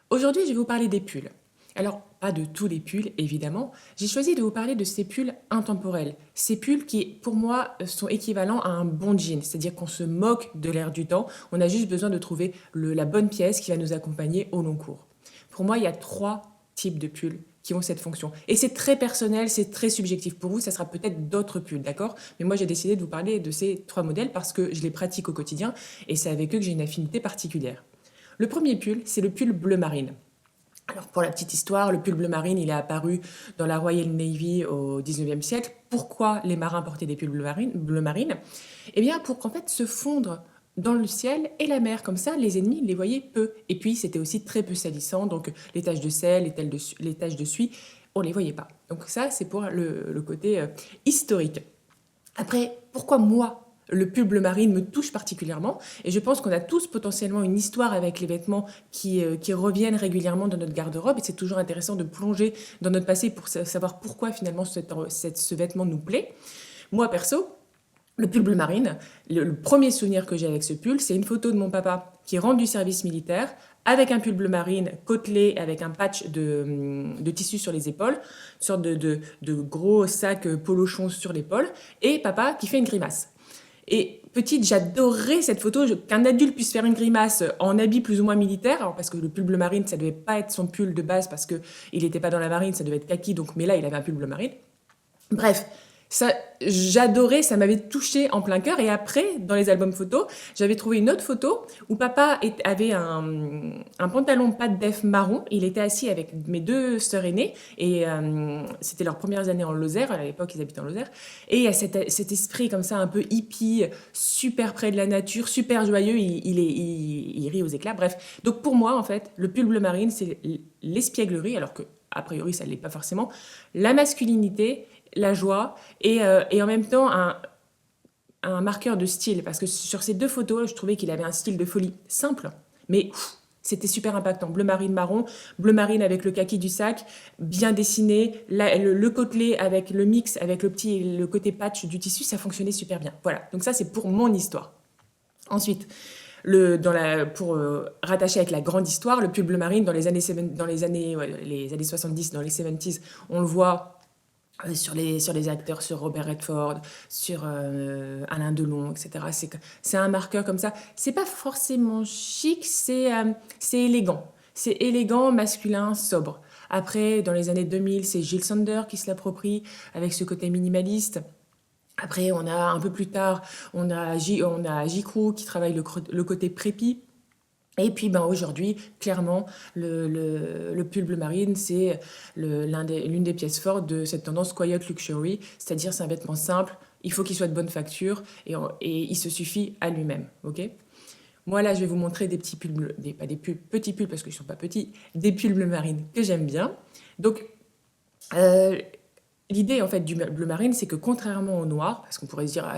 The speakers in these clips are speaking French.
Aujourd'hui, je vais vous parler des pulls. Alors, pas de tous les pulls, évidemment. J'ai choisi de vous parler de ces pulls intemporels. Ces pulls qui, pour moi, sont équivalents à un bon jean. C'est-à-dire qu'on se moque de l'air du temps. On a juste besoin de trouver la bonne pièce qui va nous accompagner au long cours. Pour moi, il y a trois types de pulls qui ont cette fonction. Et c'est très personnel, c'est très subjectif. Pour vous, ça sera peut-être d'autres pulls, d'accord? Mais moi, j'ai décidé de vous parler de ces trois modèles parce que je les pratique au quotidien et c'est avec eux que j'ai une affinité particulière. Le premier pull, c'est le pull bleu marine. Alors pour la petite histoire, le pull bleu marine, il est apparu dans la Royal Navy au 19e siècle. Pourquoi les marins portaient des pulls bleu marine? Eh bien pour qu'en fait se fondre dans le ciel et la mer. Comme ça, les ennemis les voyaient peu. Et puis c'était aussi très peu salissant, donc les taches de sel, les taches de suie, on les voyait pas. Donc ça, c'est pour le côté historique. Après, pourquoi moi, le pull bleu marine me touche particulièrement? Et je pense qu'on a tous potentiellement une histoire avec les vêtements qui reviennent régulièrement dans notre garde-robe. Et c'est toujours intéressant de plonger dans notre passé pour savoir pourquoi finalement ce vêtement nous plaît. Moi, perso, le pull bleu marine, le premier souvenir que j'ai avec ce pull, c'est une photo de mon papa qui rentre du service militaire avec un pull bleu marine côtelé avec un patch de tissu sur les épaules, une sorte de gros sac polochon sur l'épaule, et papa qui fait une grimace. Et petite, j'adorais cette photo, qu'un adulte puisse faire une grimace en habit plus ou moins militaire, alors parce que le pull bleu marine, ça devait pas être son pull de base parce qu'il n'était pas dans la marine, ça devait être kaki, donc, mais là, il avait un pull bleu marine. Bref, ça, j'adorais, ça m'avait touché en plein cœur. Et après, dans les albums photos, j'avais trouvé une autre photo où papa avait un pantalon pas de def marron. Il était assis avec mes deux sœurs aînées et c'était leurs premières années en Lozère. À l'époque, ils habitaient en Lozère. Et il y a cet esprit comme ça, un peu hippie, super près de la nature, super joyeux. Il rit aux éclats. Bref, donc pour moi, en fait, le pull bleu marine, c'est l'espièglerie, alors que a priori, ça ne l'est pas forcément, la masculinité, la joie et en même temps un marqueur de style. Parce que sur ces deux photos, je trouvais qu'il avait un style de folie simple, mais c'était super impactant. Bleu marine marron, bleu marine avec le kaki du sac, bien dessiné, le côtelé avec le mix, avec le côté patch du tissu, ça fonctionnait super bien. Voilà, donc ça c'est pour mon histoire. Ensuite, pour rattacher avec la grande histoire, le pull bleu marine les années 70, dans les 70s, on le voit sur les acteurs, sur Robert Redford, sur Alain Delon, etc. C'est un marqueur comme ça. C'est pas forcément chic, c'est élégant. C'est élégant, masculin, sobre. Après, dans les années 2000, c'est Jil Sander qui se l'approprie avec ce côté minimaliste. Après, on a un peu plus tard, on a J. Crew qui travaille le côté prépi. Et puis ben, aujourd'hui, clairement, le pull bleu marine, c'est l'une des pièces fortes de cette tendance quiet luxury, c'est-à-dire c'est un vêtement simple, il faut qu'il soit de bonne facture et il se suffit à lui-même. Ok. Moi là, je vais vous montrer des petits pulls bleus, pas des pulls, petits pulls parce qu'ils ne sont pas petits, des pulls bleu marine que j'aime bien. Donc, euh, l'idée en fait du bleu marine, c'est que contrairement au noir, parce qu'on pourrait se dire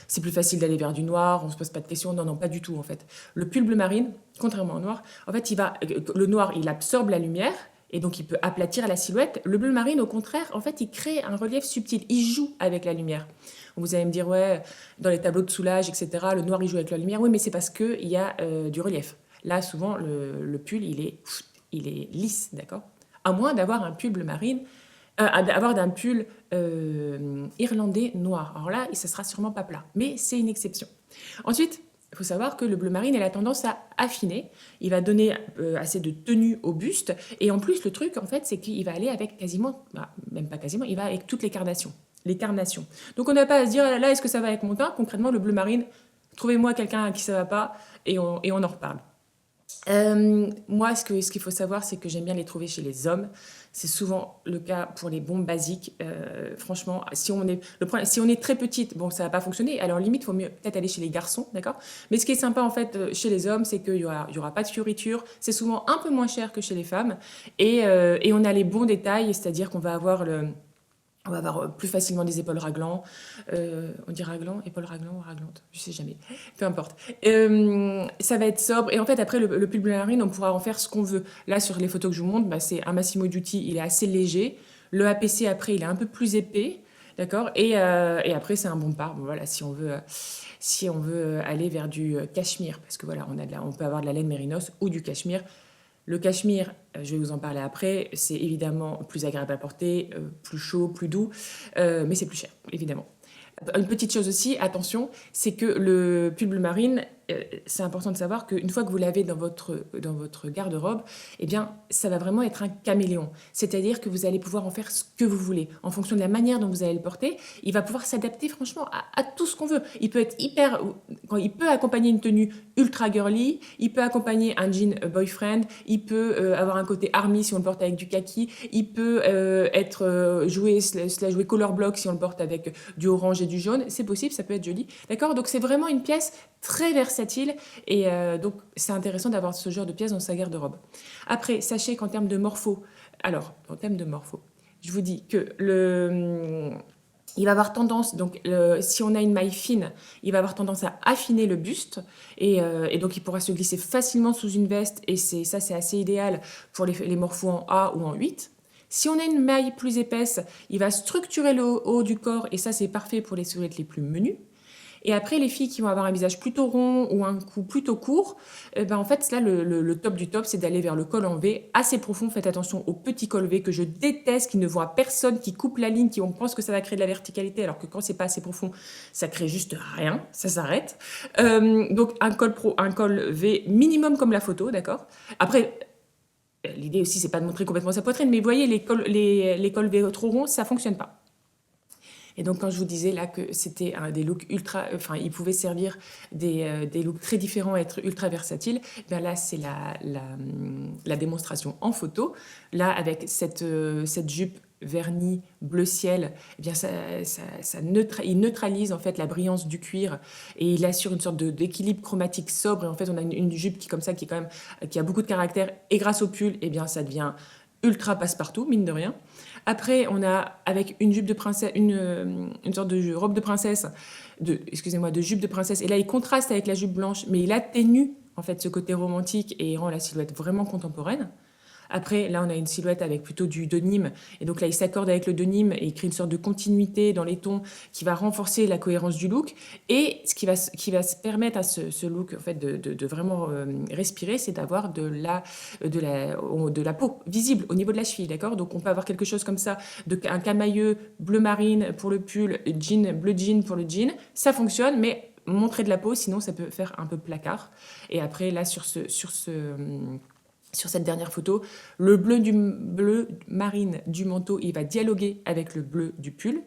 c'est plus facile d'aller vers du noir, on se pose pas de questions, non non pas du tout en fait. Le pull bleu marine, contrairement au noir, en fait le noir il absorbe la lumière et donc il peut aplatir la silhouette. Le bleu marine au contraire, en fait il crée un relief subtil, il joue avec la lumière. Vous allez me dire ouais dans les tableaux de soulage etc. Le noir il joue avec la lumière, oui mais c'est parce que il y a du relief. Là souvent le pull il est lisse, d'accord. À moins d'avoir un pull bleu marine avoir d'un pull irlandais noir. Alors là, ça sera sûrement pas plat, mais c'est une exception. Ensuite, il faut savoir que le bleu marine a la tendance à affiner. Il va donner assez de tenue au buste. Et en plus, le truc, en fait, c'est qu'il va aller avec quasiment, bah, même pas quasiment, il va avec toutes les carnations. Les carnations. Donc on n'a pas à se dire, ah là, est-ce que ça va avec mon teint? Concrètement, le bleu marine, trouvez-moi quelqu'un à qui ça va pas et on en reparle. Moi, ce qu'il faut savoir, c'est que j'aime bien les trouver chez les hommes. C'est souvent le cas pour les bombes basiques. Franchement, si on est très petite, bon, ça va pas fonctionner. Alors, limite, il faut mieux peut-être aller chez les garçons, d'accord? Mais ce qui est sympa, en fait, chez les hommes, c'est qu'il y aura pas de fioritures. C'est souvent un peu moins cher que chez les femmes. Et on a les bons détails, c'est-à-dire qu'on va avoir on va avoir plus facilement des épaules raglantes. On dit raglant, épaules raglantes ou raglantes, je sais jamais. Peu importe. Ça va être sobre. Et en fait, après, le pull bleu marine, on pourra en faire ce qu'on veut. Là, sur les photos que je vous montre, bah, c'est un Massimo Dutti, il est assez léger. Le APC, après, il est un peu plus épais. D'accord et après, c'est un bon par. Bon, voilà, si on veut aller vers du cachemire, parce que voilà, on peut avoir de la laine mérinos ou du cachemire. Le cachemire, je vais vous en parler après, c'est évidemment plus agréable à porter, plus chaud, plus doux, mais c'est plus cher, évidemment. Une petite chose aussi, attention, c'est que le pull bleu marine, c'est important de savoir qu'une fois que vous l'avez dans votre garde-robe, eh bien, ça va vraiment être un caméléon. C'est-à-dire que vous allez pouvoir en faire ce que vous voulez. En fonction de la manière dont vous allez le porter, il va pouvoir s'adapter franchement à tout ce qu'on veut. Il peut être il peut accompagner une tenue ultra girly, il peut accompagner un jean boyfriend, il peut avoir un côté army si on le porte avec du kaki, il peut jouer color block si on le porte avec du orange et du jaune, c'est possible, ça peut être joli. D'accord? Donc c'est vraiment une pièce très versatile et donc c'est intéressant d'avoir ce genre de pièce dans sa garde-robe. Après, sachez qu'en termes de morpho, alors en termes de morpho, je vous dis que il va avoir tendance, donc si on a une maille fine, il va avoir tendance à affiner le buste et donc il pourra se glisser facilement sous une veste et c'est assez idéal pour les morphos en A ou en 8. Si on a une maille plus épaisse, il va structurer le haut du corps et ça c'est parfait pour les silhouettes les plus menues. Et après, les filles qui vont avoir un visage plutôt rond ou un cou plutôt court, en fait, là, le top du top, c'est d'aller vers le col en V, assez profond. Faites attention aux petits cols V que je déteste, qui ne vont à personne, qui coupent la ligne, on pense que ça va créer de la verticalité, alors que quand c'est pas assez profond, ça crée juste rien, ça s'arrête. Donc, un col V minimum comme la photo, d'accord? Après, l'idée aussi, c'est pas de montrer complètement sa poitrine, mais vous voyez, les cols V trop ronds, ça fonctionne pas. Et donc, quand je vous disais là que c'était des looks ultra... Enfin, ils pouvaient servir des looks très différents, être ultra versatiles, bien là, c'est la démonstration en photo. Là, avec cette jupe vernis bleu ciel, eh bien il neutralise en fait la brillance du cuir et il assure une sorte d'équilibre chromatique sobre. Et en fait, on a une jupe qui, comme ça, qui a beaucoup de caractère. Et grâce au pull, eh bien, ça devient ultra passe-partout, mine de rien. Après, on a avec une jupe de princesse, une sorte de robe de princesse, de jupe de princesse. Et là, il contraste avec la jupe blanche, mais il atténue en fait ce côté romantique et il rend la silhouette vraiment contemporaine. Après, là, on a une silhouette avec plutôt du denim. Et donc là, il s'accorde avec le denim et il crée une sorte de continuité dans les tons qui va renforcer la cohérence du look. Et ce qui va se permettre à ce look en fait, de vraiment respirer, c'est d'avoir de la peau visible au niveau de la cheville. D'accord? Donc on peut avoir quelque chose comme ça, un camailleux bleu marine pour le pull, bleu jean pour le jean. Ça fonctionne, mais montrer de la peau, sinon ça peut faire un peu placard. Et après, là, sur cette dernière photo, le bleu marine du manteau, il va dialoguer avec le bleu du pull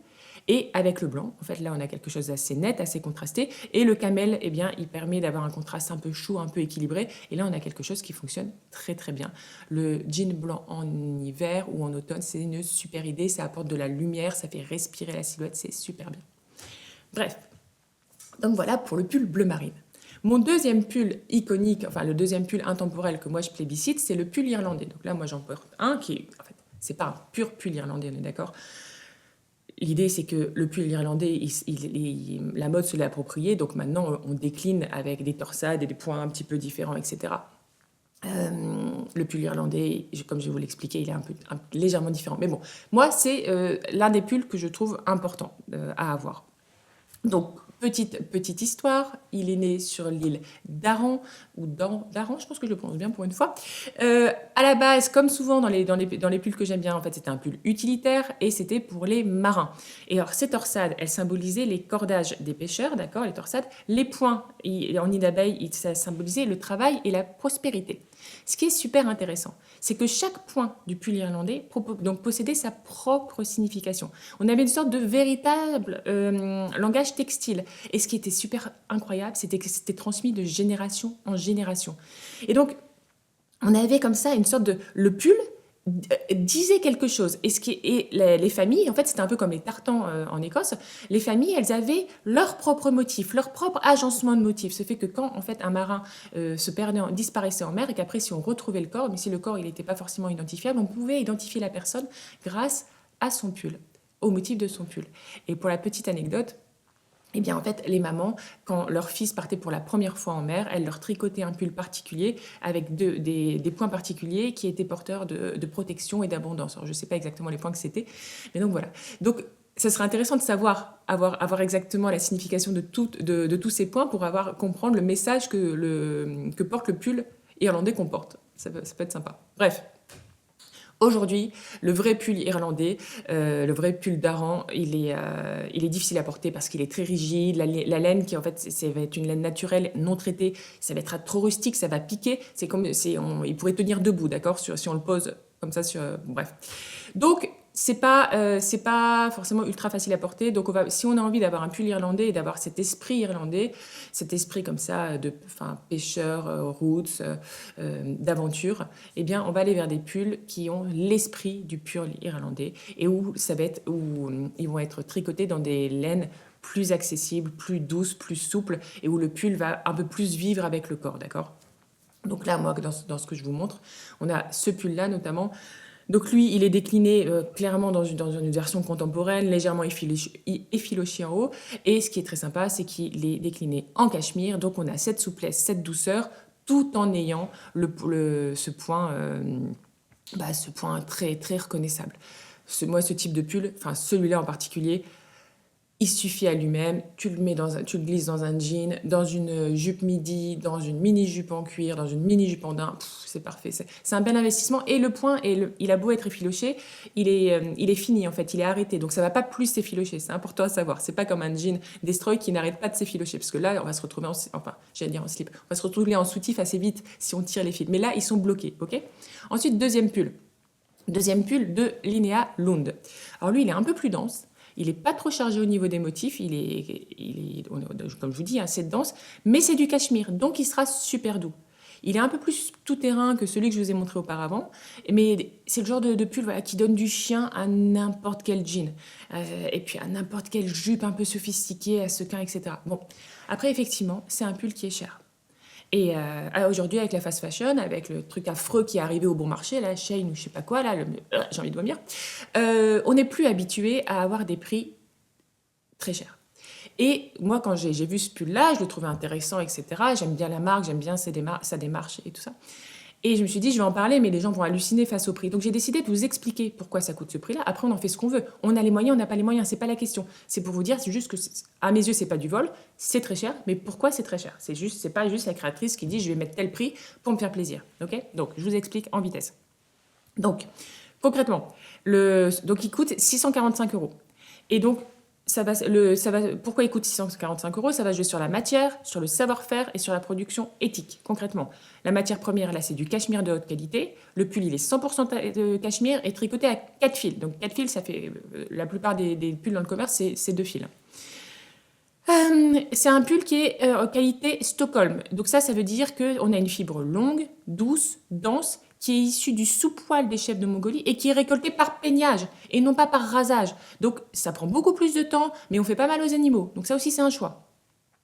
et avec le blanc. En fait, là, on a quelque chose d'assez net, assez contrasté. Et le camel, eh bien, il permet d'avoir un contraste un peu chaud, un peu équilibré. Et là, on a quelque chose qui fonctionne très, très bien. Le jean blanc en hiver ou en automne, c'est une super idée. Ça apporte de la lumière, ça fait respirer la silhouette, c'est super bien. Bref, donc voilà pour le pull bleu marine. Mon deuxième pull iconique, enfin le deuxième pull intemporel que moi je plébiscite, c'est le pull irlandais. Donc là, moi j'en porte un qui est, en fait, c'est pas un pur pull irlandais, on est d'accord. L'idée, c'est que le pull irlandais, la mode se l'est appropriée, donc maintenant on décline avec des torsades et des points un petit peu différents, etc. Le pull irlandais, comme je vais vous l'expliquer, il est légèrement différent. Mais bon, moi, c'est l'un des pulls que je trouve important à avoir. Donc, petite histoire, il est né sur l'île d'Aran, d'Aran, je pense que je le prononce bien pour une fois. À la base, comme souvent dans les pulls que j'aime bien, en fait, c'était un pull utilitaire et c'était pour les marins. Et alors, ces torsades, elles symbolisaient les cordages des pêcheurs, d'accord, les torsades. Les points, en nid d'abeille, ça symbolisait le travail et la prospérité. Ce qui est super intéressant, c'est que chaque point du pull irlandais possédait sa propre signification. On avait une sorte de véritable langage textile. Et ce qui était super incroyable, c'était que c'était transmis de génération en génération. Et donc, on avait comme ça une sorte de... Le pull disait quelque chose. Et les familles, en fait, c'était un peu comme les tartans en Écosse, les familles, elles avaient leur propre motif, leur propre agencement de motifs. Ce fait que quand, en fait, un marin disparaissait en mer et qu'après, si on retrouvait le corps, mais si le corps, il n'était pas forcément identifiable, on pouvait identifier la personne grâce à son pull, au motif de son pull. Et pour la petite anecdote, eh bien, en fait, les mamans, quand leur fils partait pour la première fois en mer, elles leur tricotaient un pull particulier avec des points particuliers qui étaient porteurs de protection et d'abondance. Alors, je ne sais pas exactement les points que c'était, mais donc voilà. Donc, ça serait intéressant de savoir, avoir exactement la signification de tous ces points pour comprendre le message que porte le pull irlandais qu'on porte. Ça peut être sympa. Bref. Aujourd'hui, le vrai pull irlandais, le vrai pull d'Aran, il est difficile à porter parce qu'il est très rigide. La laine, qui en fait, ça va être une laine naturelle, non traitée, ça va être trop rustique, ça va piquer. C'est comme, il pourrait tenir debout, d'accord, si on le pose comme ça sur, bon, bref. Donc, c'est pas forcément ultra facile à porter. Donc, si on a envie d'avoir un pull irlandais et d'avoir cet esprit irlandais, cet esprit comme ça de, enfin, pêcheur, roots, d'aventure, eh bien, on va aller vers des pulls qui ont l'esprit du pull irlandais et où ils vont être tricotés dans des laines plus accessibles, plus douces, plus souples et où le pull va un peu plus vivre avec le corps, d'accord? Donc là, moi, dans ce que je vous montre, on a ce pull-là notamment. Donc lui, il est décliné clairement dans une version contemporaine, légèrement effiloché en haut. Et ce qui est très sympa, c'est qu'il est décliné en cachemire. Donc on a cette souplesse, cette douceur, tout en ayant ce point très, très reconnaissable. Moi, ce type de pull, enfin celui-là en particulier, il suffit à lui-même, tu le glisses dans un jean, dans une jupe midi, dans une mini-jupe en cuir, dans une mini-jupe en daim, c'est parfait. C'est un bel investissement. Et le point, il a beau être effiloché, il est fini en fait, il est arrêté. Donc ça va pas plus s'effilocher, c'est important à savoir. C'est pas comme un jean Destroy qui n'arrête pas de s'effilocher, parce que là, on va se retrouver j'allais dire en slip, on va se retrouver en soutif assez vite si on tire les fils. Mais là, ils sont bloqués, ok? Ensuite, deuxième pull. Deuxième pull de Linnea Lund. Alors lui, il est un peu plus dense. Il n'est pas trop chargé au niveau des motifs, comme je vous dis, assez dense, mais c'est du cachemire, donc il sera super doux. Il est un peu plus tout-terrain que celui que je vous ai montré auparavant, mais c'est le genre de pull voilà, qui donne du chien à n'importe quel jean, et puis à n'importe quelle jupe un peu sophistiquée, à sequin, etc. Bon, après, effectivement, c'est un pull qui est cher. Et aujourd'hui, avec la fast fashion, avec le truc affreux qui est arrivé au bon marché, la Shein ou je sais pas quoi, là, j'ai envie de vomir, on n'est plus habitué à avoir des prix très chers. Et moi, quand j'ai vu ce pull-là, je le trouvais intéressant, etc. J'aime bien la marque, j'aime bien sa démarche et tout ça. Et je me suis dit, je vais en parler, mais les gens vont halluciner face au prix. Donc j'ai décidé de vous expliquer pourquoi ça coûte ce prix-là. Après, on en fait ce qu'on veut. On a les moyens, on n'a pas les moyens, c'est pas la question. C'est pour vous dire, c'est juste que, à mes yeux, c'est pas du vol, c'est très cher. Mais pourquoi c'est très cher? C'est pas juste la créatrice qui dit, je vais mettre tel prix pour me faire plaisir. Ok? Donc je vous explique en vitesse. Donc concrètement, donc il coûte 645 euros. Et donc pourquoi il coûte 645 euros? Ça va jouer sur la matière, sur le savoir-faire et sur la production éthique. Concrètement, la matière première, là, c'est du cachemire de haute qualité. Le pull, il est 100% de cachemire et tricoté à 4 fils. Donc 4 fils, ça fait la plupart des pulls dans le commerce, c'est 2 fils. C'est un pull qui est qualité Stockholm. Donc ça veut dire qu'on a une fibre longue, douce, dense, qui est issue du sous-poil des chefs de Mongolie et qui est récoltée par peignage et non pas par rasage. Donc ça prend beaucoup plus de temps, mais on fait pas mal aux animaux. Donc ça aussi, c'est un choix.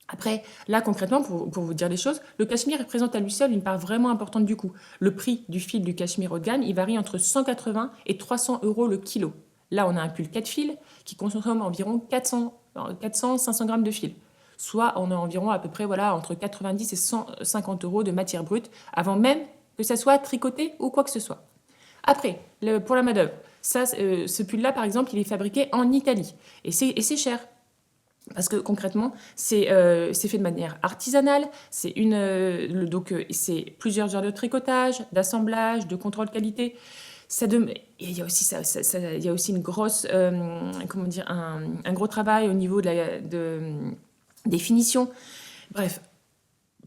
Après, là, concrètement, pour vous dire les choses, le cachemire représente à lui seul une part vraiment importante du coût. Le prix du fil du cachemire haut de gamme, il varie entre 180 et 300 euros le kilo. Là, on a un pull 4 fils qui consomme environ 400-500 grammes de fil. Soit on a environ à peu près voilà, entre 90 et 150 euros de matière brute avant même que ça soit tricoté ou quoi que ce soit. Après, pour la main-d'œuvre, ce pull-là, par exemple, il est fabriqué en Italie. Et c'est cher. Parce que concrètement, c'est fait de manière artisanale. C'est c'est plusieurs heures de tricotage, d'assemblage, de contrôle qualité. Il y a aussi il y a aussi une grosse, comment dire, un gros travail au niveau des finitions. Bref,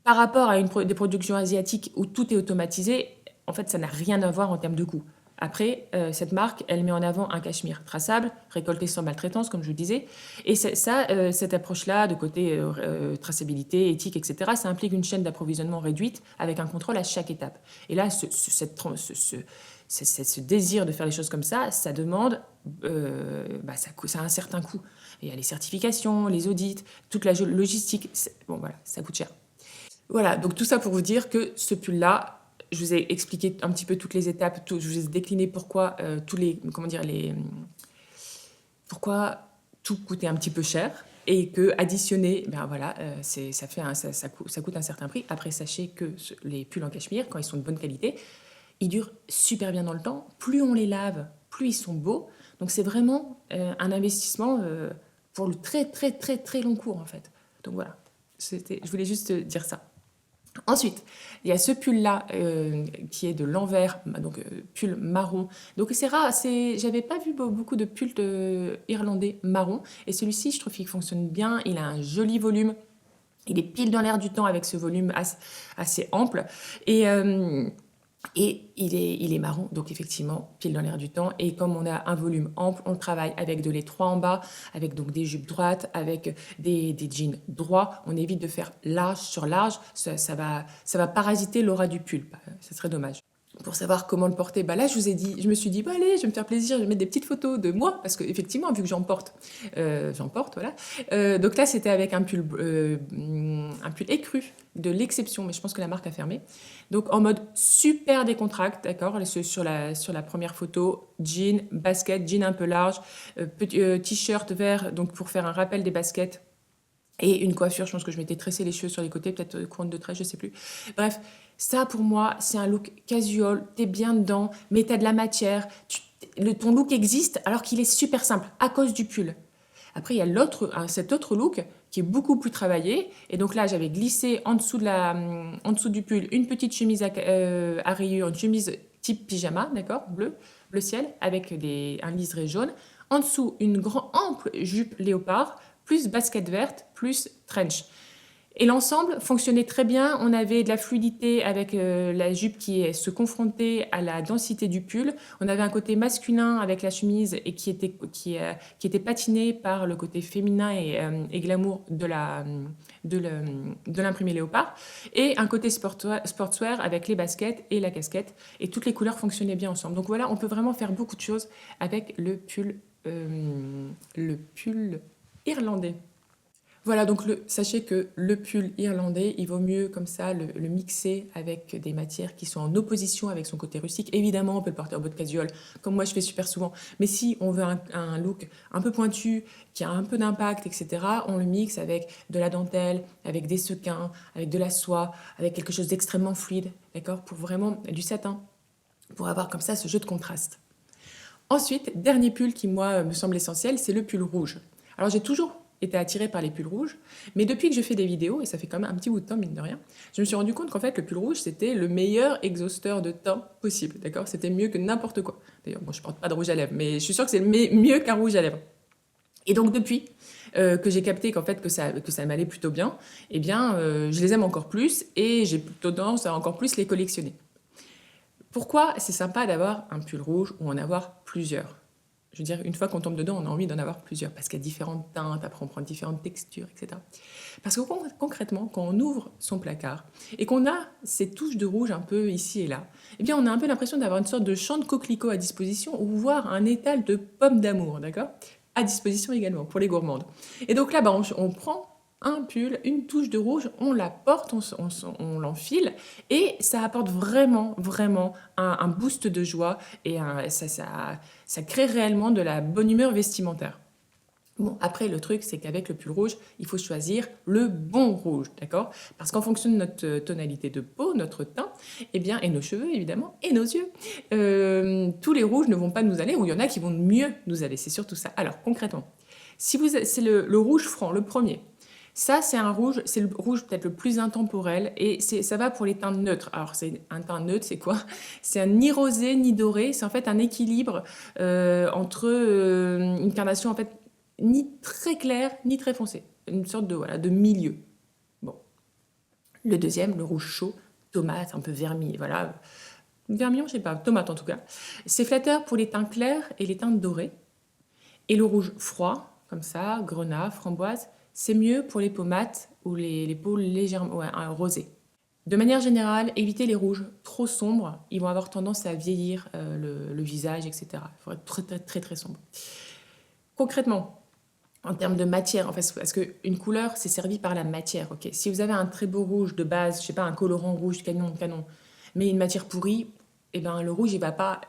par rapport à des productions asiatiques où tout est automatisé, en fait, ça n'a rien à voir en termes de coût. Après, cette marque, elle met en avant un cachemire traçable, récolté sans maltraitance, comme je vous disais. Et cette approche-là, de côté traçabilité, éthique, etc., ça implique une chaîne d'approvisionnement réduite avec un contrôle à chaque étape. Et là, ce désir de faire les choses comme ça demande, ça a un certain coût. Il y a les certifications, les audits, toute la logistique. Bon, voilà, ça coûte cher. Voilà, donc tout ça pour vous dire que ce pull-là, je vous ai expliqué un petit peu toutes les étapes, je vous ai décliné pourquoi pourquoi tout coûtait un petit peu cher et que additionné, ben voilà, ça coûte un certain prix. Après, sachez que les pulls en cachemire, quand ils sont de bonne qualité, ils durent super bien dans le temps. Plus on les lave, plus ils sont beaux. Donc c'est vraiment un investissement pour le très très très très long cours en fait. Donc voilà, je voulais juste dire ça. Ensuite, il y a ce pull-là qui est de l'envers, donc pull marron. Donc c'est rare, j'avais pas vu beaucoup de pulls irlandais marron. Et celui-ci, je trouve qu'il fonctionne bien. Il a un joli volume. Il est pile dans l'air du temps avec ce volume assez ample. Et, euh, et il est marron, donc effectivement, pile dans l'air du temps. Et comme on a un volume ample, on travaille avec de l'étroit en bas, avec donc des jupes droites, avec des jeans droits. On évite de faire large sur large. Ça va parasiter l'aura du pull. Ça serait dommage. Pour savoir comment le porter, bah là je me suis dit, bah allez, je vais me faire plaisir, je vais mettre des petites photos de moi, parce que effectivement, vu que j'en porte, voilà. Donc là c'était avec un pull écru de l'exception, mais je pense que la marque a fermé. Donc en mode super décontracté, d'accord, sur la première photo, jean, basket, jean un peu large, t-shirt vert, donc pour faire un rappel des baskets. Et une coiffure, je pense que je m'étais tressé les cheveux sur les côtés, peut-être couronne de tresses, je sais plus. Bref, ça pour moi, c'est un look casual, t'es bien dedans, mais t'as de la matière. Ton look existe alors qu'il est super simple, à cause du pull. Après, il y a cet autre look qui est beaucoup plus travaillé. Et donc là, j'avais glissé en dessous du pull une petite chemise à rayures, une chemise type pyjama, d'accord, bleu ciel, avec un liseré jaune. En dessous, une grande ample jupe léopard, plus basket verte, plus trench. Et l'ensemble fonctionnait très bien. On avait de la fluidité avec la jupe se confrontait à la densité du pull. On avait un côté masculin avec la chemise et qui était patiné par le côté féminin et glamour de l'imprimé léopard. Et un côté sportswear avec les baskets et la casquette. Et toutes les couleurs fonctionnaient bien ensemble. Donc voilà, on peut vraiment faire beaucoup de choses avec le pull irlandais. Voilà, donc sachez que le pull irlandais, il vaut mieux comme ça le mixer avec des matières qui sont en opposition avec son côté rustique. Évidemment, on peut le porter en mode casual, comme moi je fais super souvent. Mais si on veut un look un peu pointu, qui a un peu d'impact, etc., on le mixe avec de la dentelle, avec des sequins, avec de la soie, avec quelque chose d'extrêmement fluide, d'accord? Pour vraiment du satin, pour avoir comme ça ce jeu de contraste. Ensuite, dernier pull qui, moi, me semble essentiel, c'est le pull rouge. Alors, j'ai toujours été attirée par les pulls rouges, mais depuis que je fais des vidéos, et ça fait quand même un petit bout de temps, mine de rien, je me suis rendu compte qu'en fait, le pull rouge, c'était le meilleur exhausteur de teint possible, d'accord? C'était mieux que n'importe quoi. D'ailleurs, bon, je porte pas de rouge à lèvres, mais je suis sûre que c'est mieux qu'un rouge à lèvres. Et donc, depuis que j'ai capté qu'en fait, que ça m'allait plutôt bien, eh bien, je les aime encore plus, et j'ai plutôt tendance à encore plus les collectionner. Pourquoi c'est sympa d'avoir un pull rouge ou en avoir plusieurs? Je veux dire, une fois qu'on tombe dedans, on a envie d'en avoir plusieurs parce qu'il y a différentes teintes, après on prend différentes textures, etc. Parce que concrètement, quand on ouvre son placard et qu'on a ces touches de rouge un peu ici et là, eh bien on a un peu l'impression d'avoir une sorte de champ de coquelicot à disposition ou voir un étal de pommes d'amour, d'accord? À disposition également pour les gourmandes. Et donc là, bah, on prend un pull, une touche de rouge, on la porte, on l'enfile et ça apporte vraiment, vraiment un boost de joie et ça crée réellement de la bonne humeur vestimentaire. Bon, après, le truc, c'est qu'avec le pull rouge, il faut choisir le bon rouge, d'accord? Parce qu'en fonction de notre tonalité de peau, notre teint, eh bien, et nos cheveux, évidemment, et nos yeux, tous les rouges ne vont pas nous aller, ou il y en a qui vont mieux nous aller, c'est surtout ça. Alors, concrètement, c'est le rouge franc, le premier. Ça, c'est le rouge peut-être le plus intemporel et ça va pour les teintes neutres. Alors, c'est un teint neutre, c'est quoi? C'est un ni rosé ni doré. C'est en fait un équilibre entre une carnation en fait ni très claire ni très foncée. Une sorte de milieu. Bon. Le deuxième, le rouge chaud, tomate, un peu vermi, voilà. Vermillon, je sais pas, tomate en tout cas. C'est flatteur pour les teints clairs et les teintes dorées. Et le rouge froid, comme ça, grenat, framboise, c'est mieux pour les peaux mates ou les peaux légèrement rosées. De manière générale, évitez les rouges trop sombres. Ils vont avoir tendance à vieillir le visage, etc. Il faut être très, très, très, très sombre. Concrètement, en termes de matière, en fait, parce qu'une couleur, c'est servi par la matière. Ok. Si vous avez un très beau rouge de base, je sais pas, un colorant rouge canon, mais une matière pourrie, eh ben, le rouge, il va pas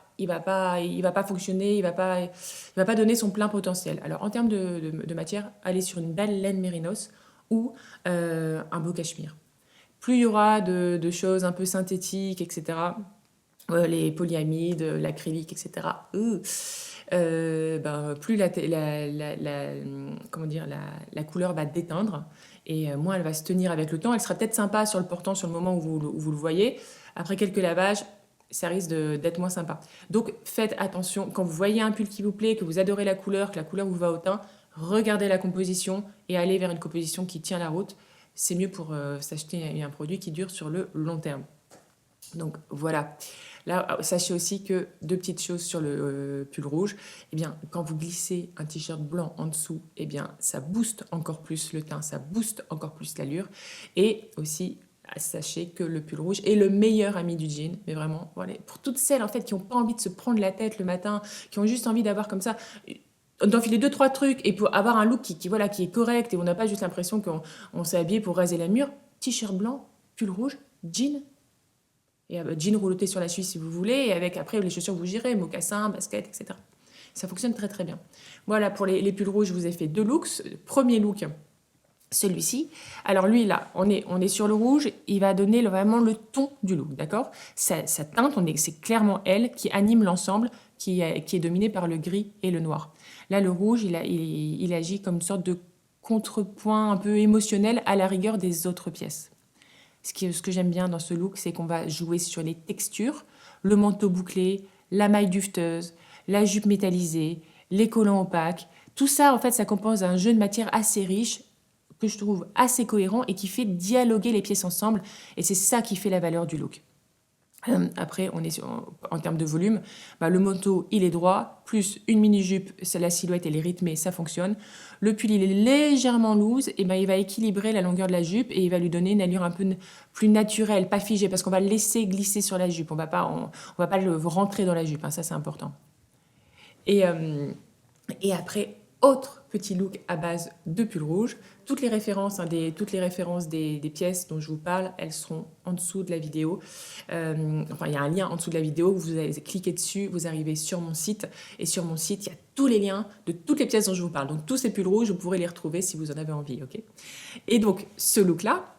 fonctionner, il va pas donner son plein potentiel. Alors, en termes de matière, allez sur une belle laine mérinos ou un beau cachemire. Plus il y aura de choses un peu synthétiques, etc., les polyamides, l'acrylique, etc., ben, plus comment dire, la couleur va déteindre Et moins elle va se tenir avec le temps. Elle sera peut-être sympa sur le portant, sur le moment où vous le voyez. Après quelques lavages, ça risque d'être moins sympa. Donc faites attention, quand vous voyez un pull qui vous plaît, que vous adorez la couleur, que la couleur vous va au teint, regardez la composition et allez vers une composition qui tient la route. C'est mieux pour s'acheter un produit qui dure sur le long terme. Donc voilà. Là, sachez aussi que deux petites choses sur le pull rouge. Eh bien, quand vous glissez un t-shirt blanc en dessous, eh bien, ça booste encore plus le teint, ça booste encore plus l'allure. Et aussi, sachez que le pull rouge est le meilleur ami du jean. Mais vraiment, voilà, pour toutes celles en fait qui n'ont pas envie de se prendre la tête le matin, qui ont juste envie d'avoir comme ça d'enfiler deux trois trucs et pour avoir un look voilà, qui est correct et on n'a pas juste l'impression qu'on s'est habillé pour raser la mur, t-shirt blanc, pull rouge, jean. Et jean rouloté sur la cheville si vous voulez, et avec après les chaussures vous girez, mocassins, baskets, etc. Ça fonctionne très très bien. Voilà, pour les pulls rouges, je vous ai fait deux looks. Premier look, celui-ci. Alors lui, là, on est sur le rouge, il va donner vraiment le ton du look, d'accord? Sa teinte, c'est clairement elle qui anime l'ensemble, qui est dominé par le gris et le noir. Là, le rouge, il agit comme une sorte de contrepoint un peu émotionnel à la rigueur des autres pièces. Ce que j'aime bien dans ce look, c'est qu'on va jouer sur les textures, le manteau bouclé, la maille dufteuse, la jupe métallisée, les collants opaques. Tout ça, en fait, ça compose un jeu de matière assez riche, que je trouve assez cohérent et qui fait dialoguer les pièces ensemble. Et c'est ça qui fait la valeur du look. Après, en termes de volume, le manteau, il est droit, plus une mini-jupe, la silhouette, elle est rythmée, ça fonctionne. Le pull, il est légèrement loose, et il va équilibrer la longueur de la jupe et il va lui donner une allure un peu plus naturelle, pas figée, parce qu'on va le laisser glisser sur la jupe. On va pas le rentrer dans la jupe, hein, ça c'est important. Et après, autre petit look à base de pull rouge. Toutes les références des pièces dont je vous parle, elles seront en dessous de la vidéo. Il y a un lien en dessous de la vidéo. Vous allez cliquer dessus, vous arrivez sur mon site. Et sur mon site, il y a tous les liens de toutes les pièces dont je vous parle. Donc tous ces pulls rouges, vous pourrez les retrouver si vous en avez envie. Okay, et donc ce look-là,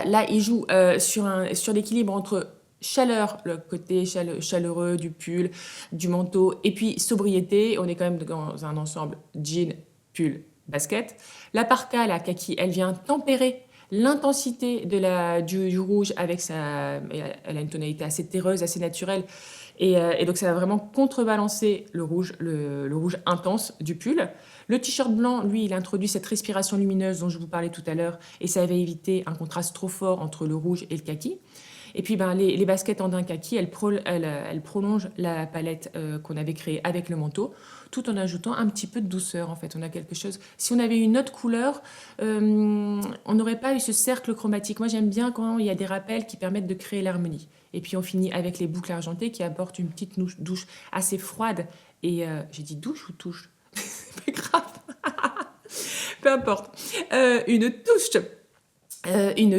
là, il joue sur l'équilibre entre chaleur, le côté chaleureux du pull, du manteau, et puis sobriété. On est quand même dans un ensemble jean, pull, basket. La parka, la kaki, elle vient tempérer l'intensité du rouge avec elle a une tonalité assez terreuse, assez naturelle. Et donc ça va vraiment contrebalancer le rouge intense du pull. Le t-shirt blanc, lui, il introduit cette respiration lumineuse dont je vous parlais tout à l'heure et ça va éviter un contraste trop fort entre le rouge et le kaki. Et puis les baskets en daim kaki, elles prolongent la palette qu'on avait créée avec le manteau, tout en ajoutant un petit peu de douceur en fait. On a quelque chose. Si on avait une autre couleur, on n'aurait pas eu ce cercle chromatique. Moi j'aime bien quand il y a des rappels qui permettent de créer l'harmonie. Et puis on finit avec les boucles argentées qui apportent une petite douche assez froide. Et j'ai dit douche ou touche? C'est pas grave. Peu importe. Une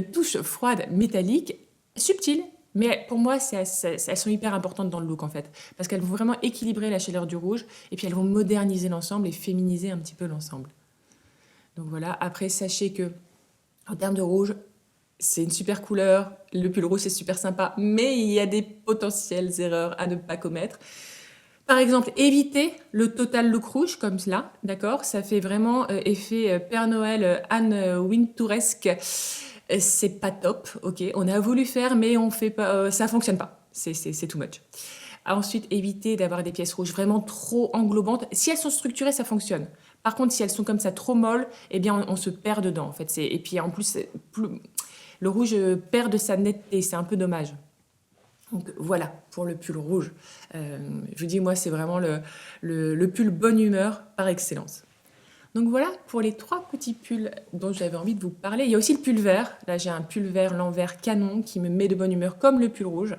touche froide métallique subtiles, mais pour moi, elles sont hyper importantes dans le look en fait, parce qu'elles vont vraiment équilibrer la chaleur du rouge, et puis elles vont moderniser l'ensemble et féminiser un petit peu l'ensemble. Donc voilà, après sachez que en termes de rouge, c'est une super couleur, le pull rouge c'est super sympa, mais il y a des potentielles erreurs à ne pas commettre. Par exemple, évitez le total look rouge comme cela, d'accord? Ça fait vraiment effet Père Noël, Anne Wintouresque. C'est pas top, ok. On a voulu faire, mais on fait pas, ça fonctionne pas. C'est too much. Ensuite, évitez d'avoir des pièces rouges vraiment trop englobantes. Si elles sont structurées, ça fonctionne. Par contre, si elles sont comme ça trop molles, eh bien, on se perd dedans, en fait. Et puis, en plus, le rouge perd de sa netteté. C'est un peu dommage. Donc voilà pour le pull rouge. Je vous dis, moi, c'est vraiment le pull bonne humeur par excellence. Donc voilà pour les 3 petits pulls dont j'avais envie de vous parler. Il y a aussi le pull vert. Là, j'ai un pull vert l'envers canon qui me met de bonne humeur comme le pull rouge.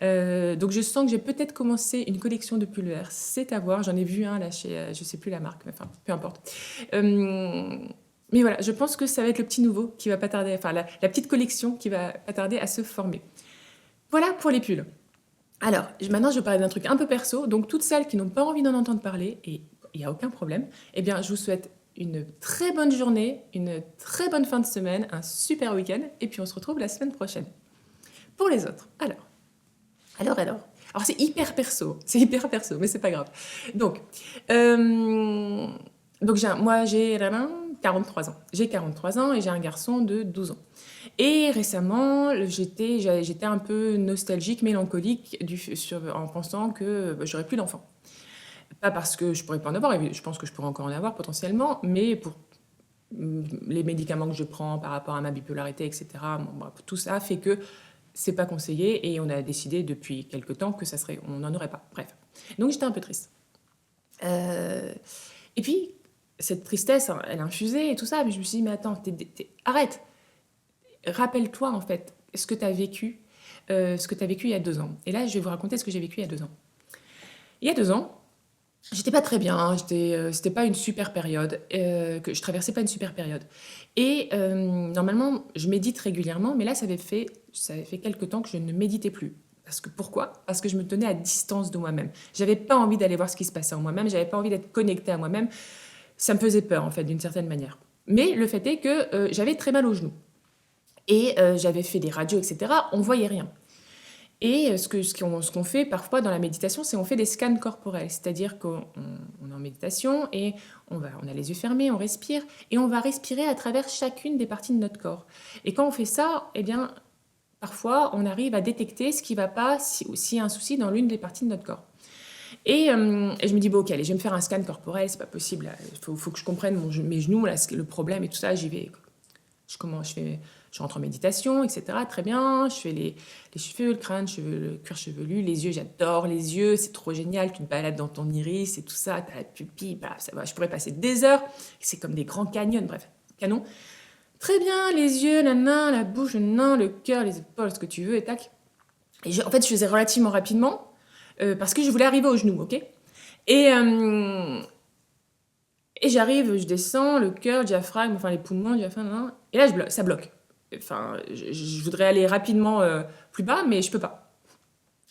Donc je sens que j'ai peut-être commencé une collection de pulls verts. C'est à voir. J'en ai vu un là chez, je sais plus la marque, mais enfin, peu importe. Mais voilà, je pense que ça va être le petit nouveau qui va pas tarder, enfin la petite collection qui va pas tarder à se former. Voilà pour les pulls. Alors, maintenant, je vais parler d'un truc un peu perso. Donc, toutes celles qui n'ont pas envie d'en entendre parler, et il n'y a aucun problème, eh bien, je vous souhaite une très bonne journée, une très bonne fin de semaine, un super week-end, et puis on se retrouve la semaine prochaine. Pour les autres, alors, c'est hyper perso, mais c'est pas grave. Donc, Donc moi j'ai 43 ans. J'ai 43 ans et j'ai un garçon de 12 ans. Et récemment, j'étais un peu nostalgique, mélancolique en pensant que j'aurais plus d'enfants. Pas parce que je pourrais pas en avoir, et je pense que je pourrais encore en avoir potentiellement, mais pour les médicaments que je prends par rapport à ma bipolarité, etc. Bon, bref, tout ça fait que c'est pas conseillé et on a décidé depuis quelque temps que on n'en aurait pas. Bref. Donc j'étais un peu triste. Euh, et puis, cette tristesse, hein, elle infusait et tout ça, mais je me suis dit, mais attends, arrête, rappelle-toi en fait ce que tu as vécu, ce que tu as vécu il y a 2 ans. Et là, je vais vous raconter ce que j'ai vécu il y a 2 ans. Il y a 2 ans, j'étais pas très bien, hein, c'était pas une super période, que je traversais pas une super période. Et normalement, je médite régulièrement, mais là, ça avait fait quelques temps que je ne méditais plus. Pourquoi? Parce que je me tenais à distance de moi-même. J'avais pas envie d'aller voir ce qui se passait en moi-même, j'avais pas envie d'être connectée à moi-même. Ça me faisait peur, en fait, d'une certaine manière. Mais le fait est que j'avais très mal au genou. Et j'avais fait des radios, etc. On voyait rien. Et ce qu'on fait parfois dans la méditation, c'est on fait des scans corporels. C'est-à-dire qu'on est en méditation et on a les yeux fermés, on respire, et on va respirer à travers chacune des parties de notre corps. Et quand on fait ça, eh bien, parfois, on arrive à détecter ce qui ne va pas, s'il y a un souci dans l'une des parties de notre corps. Et je me dis, bon, ok, allez, je vais me faire un scan corporel, c'est pas possible. Il faut que je comprenne mes genoux, là, le problème et tout ça, j'y vais. Je rentre en méditation, etc. Très bien. Je fais les cheveux, le crâne, le cuir chevelu, les yeux. J'adore les yeux. C'est trop génial. Tu te balades dans ton iris et tout ça. T'as la pupille. Bah, ça va. Je pourrais passer des heures. C'est comme des grands canyons. Bref, canon. Très bien. Les yeux, la bouche, le cœur, les épaules, ce que tu veux. Et tac. Et en fait, je faisais relativement rapidement parce que je voulais arriver au genou, ok. Et j'arrive, je descends, le cœur, le diaphragme, enfin les poumons, le diaphragme, et là ça bloque. Enfin, je voudrais aller rapidement plus bas, mais je peux pas.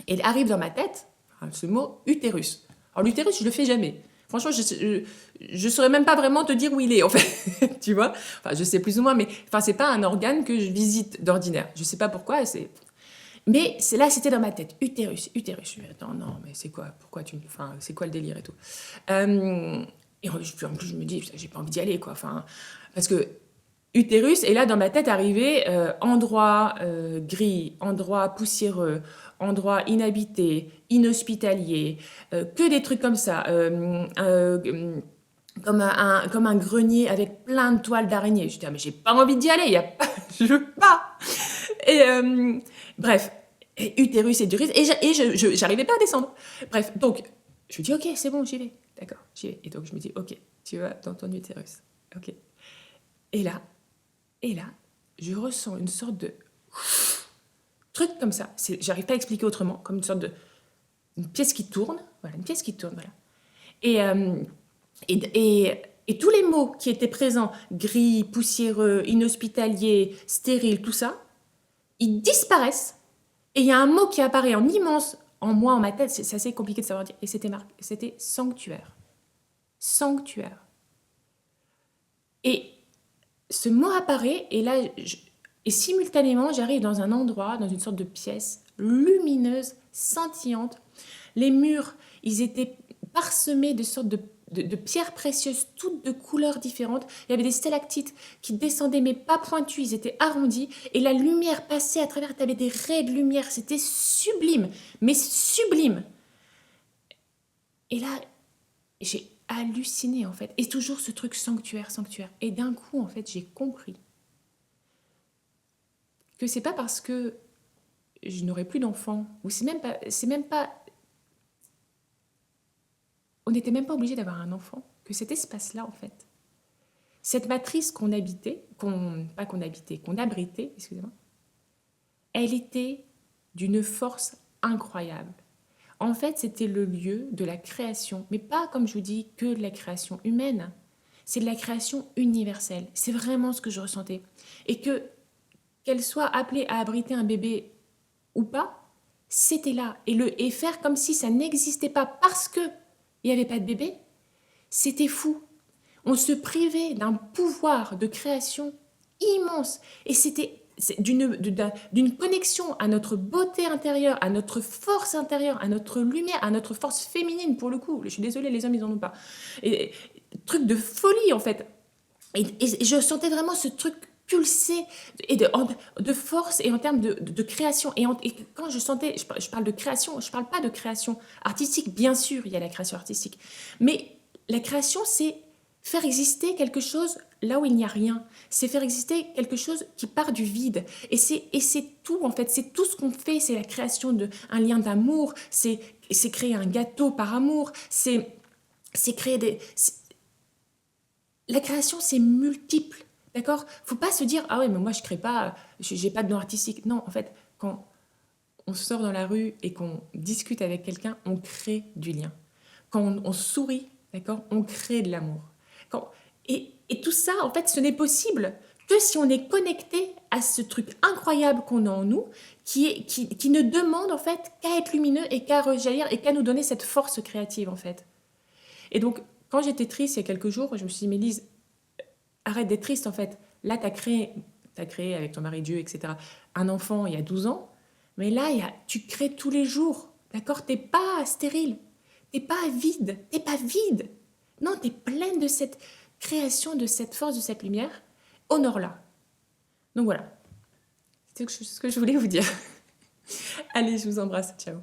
Et arrive dans ma tête ce mot utérus. Alors l'utérus, je le fais jamais. Franchement, je saurais même pas vraiment te dire où il est, en fait. Tu vois? Enfin, je sais plus ou moins, mais enfin, c'est pas un organe que je visite d'ordinaire. Je sais pas pourquoi. Mais c'était dans ma tête. Utérus, utérus. Je me dis, attends, non, mais c'est quoi? Enfin, c'est quoi le délire et tout? Et en plus, je me dis, j'ai pas envie d'y aller, quoi. Enfin, parce que utérus, et là, dans ma tête, arrivait endroit gris, endroit poussiéreux, endroit inhabité, inhospitalier, que des trucs comme ça. Comme un grenier avec plein de toiles d'araignée. Je dis, ah, mais j'ai pas envie d'y aller, je veux pas. Et bref, et utérus et durus, et j'arrivais pas à descendre. Bref, donc, je me dis, ok, c'est bon, j'y vais. D'accord, j'y vais. Et donc, je me dis, ok, tu vas dans ton utérus. Ok. Et là, je ressens une sorte de truc comme ça. J'arrive pas à expliquer autrement, comme une sorte de une pièce qui tourne. Voilà, une pièce qui tourne, voilà. Et tous les mots qui étaient présents, gris, poussiéreux, inhospitalier, stérile, tout ça, ils disparaissent. Et il y a un mot qui apparaît en immense en moi, en ma tête, c'est assez compliqué de savoir dire. Et c'était sanctuaire. Sanctuaire. Et ce mot apparaît, et là, et simultanément, j'arrive dans un endroit, dans une sorte de pièce lumineuse, scintillante. Les murs, ils étaient parsemés de sortes de pierres précieuses, toutes de couleurs différentes. Il y avait des stalactites qui descendaient, mais pas pointus, ils étaient arrondis. Et la lumière passait à travers, tu avais des raies de lumière. C'était sublime, mais sublime. Et là, j'ai halluciné, en fait. Et toujours ce truc sanctuaire, sanctuaire. Et d'un coup, en fait, j'ai compris que c'est pas parce que je n'aurai plus d'enfants, ou c'est même pas, on n'était même pas obligé d'avoir un enfant, que cet espace-là, en fait, cette matrice qu'on abritait, excusez-moi, elle était d'une force incroyable. En fait, c'était le lieu de la création, mais pas, comme je vous dis, que de la création humaine. C'est de la création universelle. C'est vraiment ce que je ressentais. Et qu'elle soit appelée à abriter un bébé ou pas, c'était là. Et faire comme si ça n'existait pas parce qu'il n'y avait pas de bébé, c'était fou. On se privait d'un pouvoir de création immense. Et c'était d'une connexion à notre beauté intérieure, à notre force intérieure, à notre lumière, à notre force féminine, pour le coup. Je suis désolée, les hommes, ils n'en ont pas. Et truc de folie, en fait. Et je sentais vraiment ce truc pulser et de force et en termes de création. Et quand je sentais, je parle de création, je parle pas de création artistique. Bien sûr, il y a la création artistique. Mais la création, c'est faire exister quelque chose là où il n'y a rien. C'est faire exister quelque chose qui part du vide. Et c'est tout, en fait. C'est tout ce qu'on fait. C'est la création d'un lien d'amour. C'est créer un gâteau par amour. C'est créer des... La création, c'est multiple, d'accord? Faut pas se dire, ah ouais, mais moi je crée pas, j'ai pas de don artistique. Non, en fait, quand on sort dans la rue et qu'on discute avec quelqu'un, on crée du lien. Quand on sourit, d'accord, on crée de l'amour. Et tout ça, en fait, ce n'est possible que si on est connecté à ce truc incroyable qu'on a en nous, qui ne demande en fait qu'à être lumineux et qu'à rejaillir et qu'à nous donner cette force créative en fait. Et donc, quand j'étais triste il y a quelques jours, je me suis dit, Mélise, arrête d'être triste en fait. Là, t'as créé avec ton mari Dieu, etc., un enfant il y a 12 ans, mais là, tu crées tous les jours, d'accord? T'es pas stérile, t'es pas vide, t'es pas vide. Non, t'es pleine de cette création, de cette force, de cette lumière. Honore-la. Donc voilà, c'est ce que je voulais vous dire. Allez, je vous embrasse, ciao.